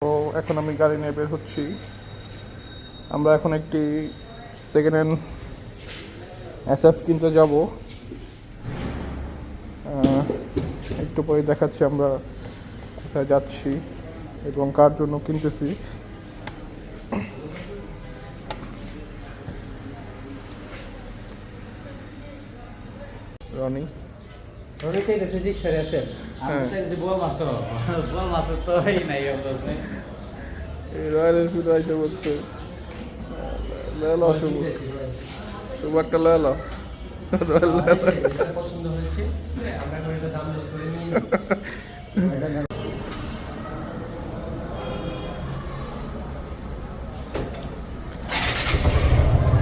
তো এখন আমি গাড়ি নিয়ে বের হচ্ছি। আমরা এখন একটি সেকেন্ড হ্যান্ড এসএফ কিনতে যাব। একটু পরে দেখাচ্ছি আমরা কোথায় যাচ্ছি এবং কার জন্য কিনতেছি। রনি রয়্যাল এনফিল্ড আইসে বলছে লেলো শুভ শুভটা লেলো পছন্দ হয়েছে আমরা এটা দাম করে নিয়ে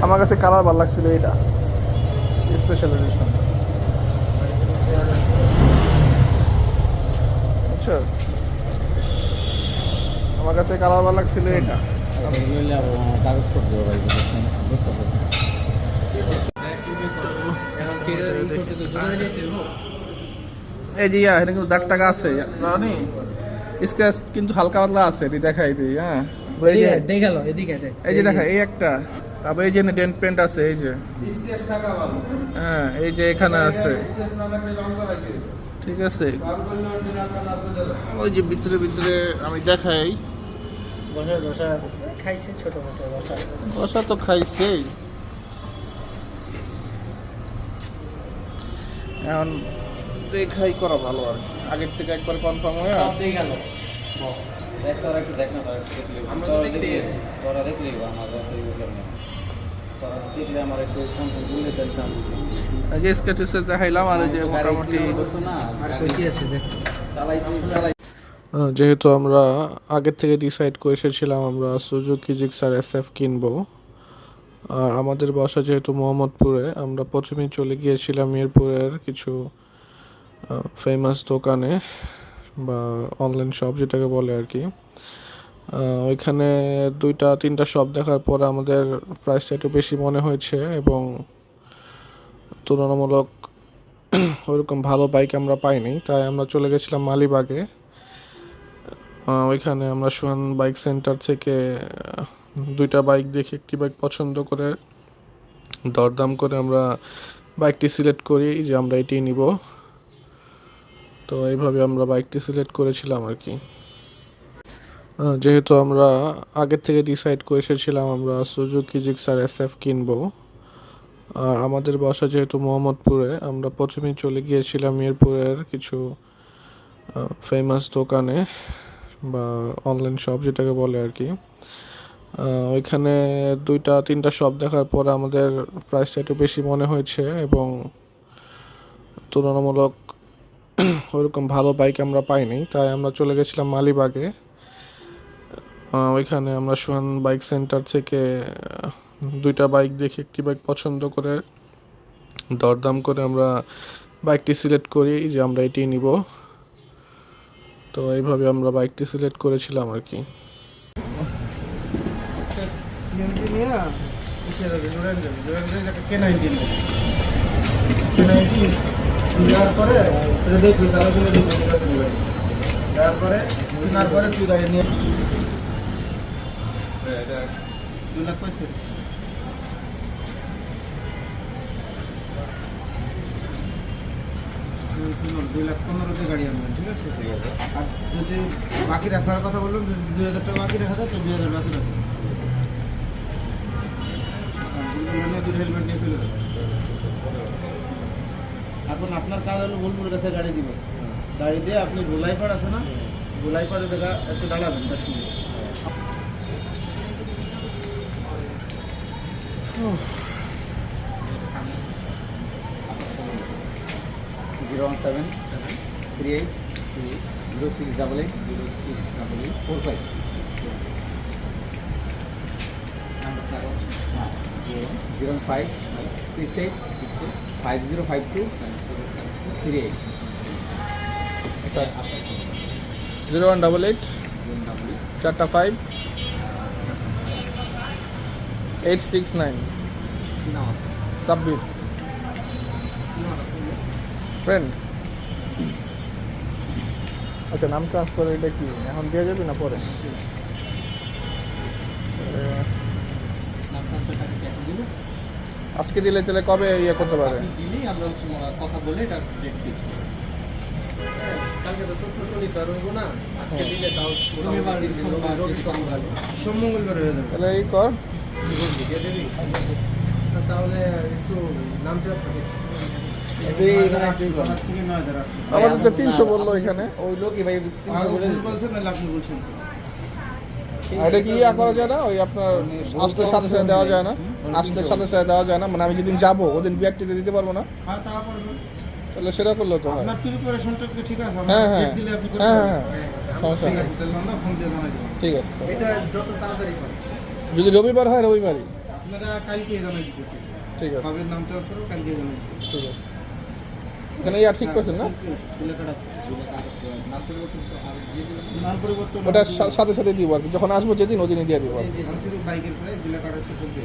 আমার কাছে কালার ভালো লাগছিল এটা স্পেশাল এডিশন, বুঝছো? আমার কাছে কালার ভালো লাগছিল এটা। কাগজ করতে হবে এই যে এটা কিন্তু দাগ টাকা আছে রানি, স্ক্র্যাচ কিন্তু হালকা পাতলা আছে, এটি দেখাই দিই। হ্যাঁ দেখালো এদিকে এই যে দেখা এই একটা, তারপরে এই যে ডেন্ট পেন্ট আছে, এই যে হ্যাঁ এই যে এখানে আছে, ঠিক আছে। ওই যে ভিতরে ভিতরে আমি দেখাই, বসা খাইছে ছোট মোটো বসা তো খাইছেই। এখন দেখাই করা ভালো আর কি, আগের থেকে একবার কনফার্ম হয়ে সব দিয়ে গেল দেখ তোরা একটু দেখ না, তোরা একটু দেখলি আমরা তো দেখতে গেছি, তোরা দেখলি আমাদের তো ইউজার না, তোরা দেখলে আমার একটু কনফার্ম করলে দেখতাম। আগে স্কেচেসে দেখাইলাম আর যে মোটামুটি বস্তু না আর কইতে আছে দেখ চালাই যেহেতু আমরা আগের থেকে ডিসাইড করে এসেছিলাম আমরা সুজুকি জিক্সার এসএফ কিনবো, আর আমাদের বাসা যেহেতু মোহাম্মদপুরে, আমরা প্রথমেই চলে গিয়েছিলাম মিরপুরের কিছু ফেমাস দোকানে বা অনলাইন শপ যেটাকে বলে আর কি। ওইখানে 2-3টা শপ দেখার পর আমাদের প্রাইসটা একটু বেশি মনে হয়েছে এবং তুলনামূলক ওইরকম ভালো বাইক আমরা পাইনি, তাই আমরা চলে গেছিলাম মালিবাগে। ওইখানে আমরা সোহান বাইক সেন্টার থেকে 2টা বাইক দেখে একটি বাইক পছন্দ করে দরদাম করে আমরা বাইকটি সিলেক্ট করি যে আমরা এটি নিব। তো এইভাবে আমরা বাইকটি সিলেক্ট করেছিলাম আর কি। যেহেতু আমরা আগের থেকে ডিসাইড করে এসেছিলাম আমরা সুজুকি জিক্সার এসএফ কিনবো, আর আমাদের বাসা যেহেতু মোহাম্মদপুরে, আমরা প্রথমেই চলে গিয়েছিলাম মিরপুরের কিছু ফেমাস দোকানে বা অনলাইন শপ যেটাকে বলে আর কি। ওইখানে 2-3টা শপ দেখার পর আমাদের প্রাইসটা একটু বেশি মনে হয়েছে এবং তুলনামূলক ওইরকম ভালো বাইক আমরা পাইনি, তাই আমরা চলে গেছিলাম মালিবাগে। ওইখানে আমরা সোহান বাইক সেন্টার থেকে 2টা বাইক দেখে একটি বাইক পছন্দ করে দরদাম করে আমরা বাইকটি সিলেক্ট করি যে আমরা এটি নিব। তো এইভাবে আমরা বাইকটি সিলেক্ট করেছিলাম আর কি। তারপরে তুই গাড়ি নিয়ে 2 লাখ পয়সা 2,15,000 গাড়ি আনবেন, ঠিক আছে? আর যদি বাকি রাখার কথা বললাম, 2,000 টাকা বাকি রাখা যায় তো 2,000 বাকি রাখবেন। হেলমেট নিয়ে চলে যাবেন। এখন আপনার কাজ হলো বোলপুর কাছে গাড়ি দিবেন, গাড়ি দিয়ে আপনি গোলাইপাড় আছে না, গোলাইপাড়ে দেখা একটু দাঁড়াবেন 10 মিনিট। Zero 1 7 3 8 0 6 8 8 4 5 0 5 6 8 5 0 5 2 3 8 0188 4টা 5 869 সাব্বির ফ্রেন্ড। আচ্ছা, নাম ট্রান্সফার এটা কি এখন দেওয়া যাবে না পরে? নাম ট্রান্সফার টাকা কি এখন দিব? আজকে দিলে তাহলে কবে ইয়ে করতে পারে? আপনি দিলেই আমরা হচ্ছে কথা বলে এটা ডেট ফিক্স করব। কালকে তো শুক্র শনি তো আর হইব না, আজকে দিলে তাও রবিবার দিন সোমবার সোম মঙ্গলবার হয়ে যাবে। তাহলে এই কর। দিয়ে দেবি? তাহলে একটু নাম ট্রান্সফার আমাদের তো 300 বললো এখানে। ওই লোকই ভাই 300 বলে দিছে। আর এটা কি ইয়া করা যায় না? ওই আপনার আসলে সাথে সাথে দেওয়া যায় না? আসলে সাথে সাথে দেওয়া যায় না, মানে আমি যেদিন যাবো ওদিন বিআরটিতে দিতে পারবো না? তাহলে সেটা করলে তো হয়। হ্যাঁ হ্যাঁ হ্যাঁ হ্যাঁ, সমস্যা নেই। ঠিক আছে, এটা যত তাড়াতাড়ি পারে। যদি রবিবার হয় রবিবারই। আপনারা কালকে জানাই দিতেছি। ঠিক আছে, কবে নাম ট্রান্সফার করব কালকে জানাই দিতেছি। ঠিক আছে। এখানে ইয়া ঠিক করছেন না? এলাকাটা নাম পরিবর্তন আর দিয়ে দিলাম। নাম পরিবর্তন ওটা সাথে সাথে দিব আর কি, যখন আসবো যেদিন ওদিনই দিয়ে দিব আর কি। আমি শুধু বাইকের পরে এলাকাটা একটু করবে।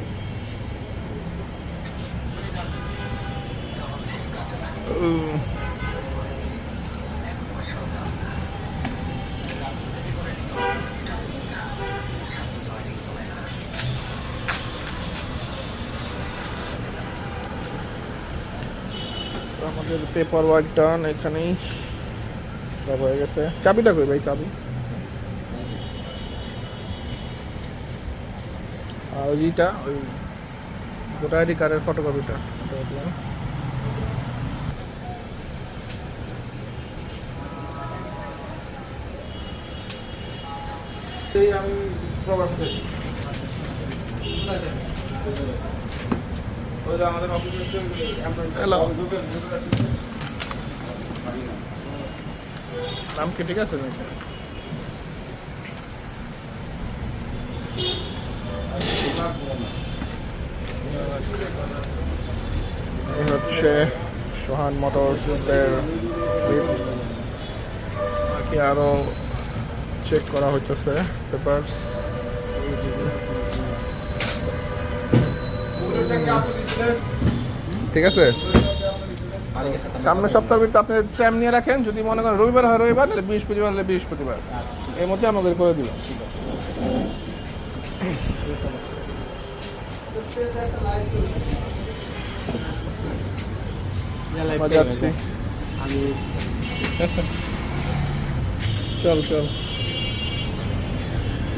তো আমাদের পেপার ওয়ার্ক ডান, এখানেই সব হয়ে গেছে। চাবিটা কই ভাই? চাবি আর ওইটা ওই ভোটার আইডি কার্ডের ফটোকপিটা দেখলাম। আমি প্রবাস থেকে আমাদের অফিসের নাম কি ঠিক আছে নাকি? এই হচ্ছে সোহান মোটরসের স্লিপ। বাকি আরও চেক করা হইতেছে পেপারস। ঠিক আছে, সামনের সপ্তাহের ভিতরে আপনি টাইম নিয়ে রাখেন। যদি মনে করেন রবিবার হয় রবিবার, তাহলে বৃহস্পতিবার হলে বৃহস্পতিবার, এর মধ্যে আমাদের করে দিলাম। যাচ্ছি, আমি চল চল।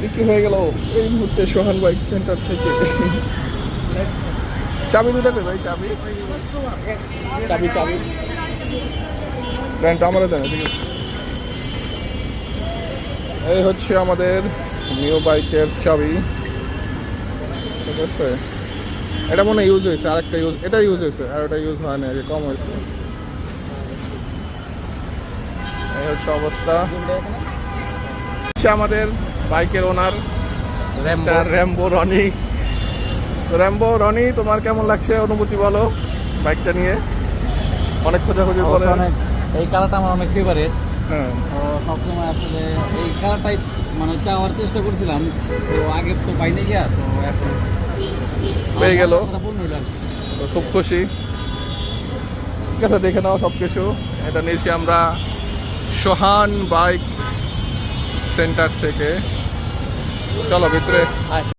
বিক্রি হয়ে গেল এই মুহূর্তে সোহান বাইক সেন্টার থেকে। চাবি দুটা কই ভাই? চাবি চাবি চাবি ব্র্যান্ডটা আমারও দেন। ঠিক আছে, এই হচ্ছে আমাদের নিউ বাইকের চাবি। ঠিক আছে, এটা মনে ইউজ হয়েছে, আরেকটা ইউজ, এটা ইউজ হয়েছে আর ওটা ইউজ হয় না, কম হয়েছে। এই হচ্ছে অবস্থা। হচ্ছে আমাদের বাইকের ওনার র্যাম্বো রনি। র্যাম্বো রনি, তোমার কেমন লাগছে অনুভূতি বলো বাইকটা নিয়ে? অনেক খোঁজাখুঁজির পরে এই কালারটা আমার অনেক ফেভারিট। হ্যাঁ, তো সবসময় আসলে এই কালারটাই মানে চাওয়ার চেষ্টা করছিলাম, তো আগে তো পাইনি গিয়া, তো এখন পেয়ে গেল, পূর্ণ হইল আর কি। তো খুব খুশি। ঠিক আছে, দেখে নাও সব কিছু। এটা নিয়েছি আমরা সোহান বাইক সেন্টার থেকে। চলো ভিতরে।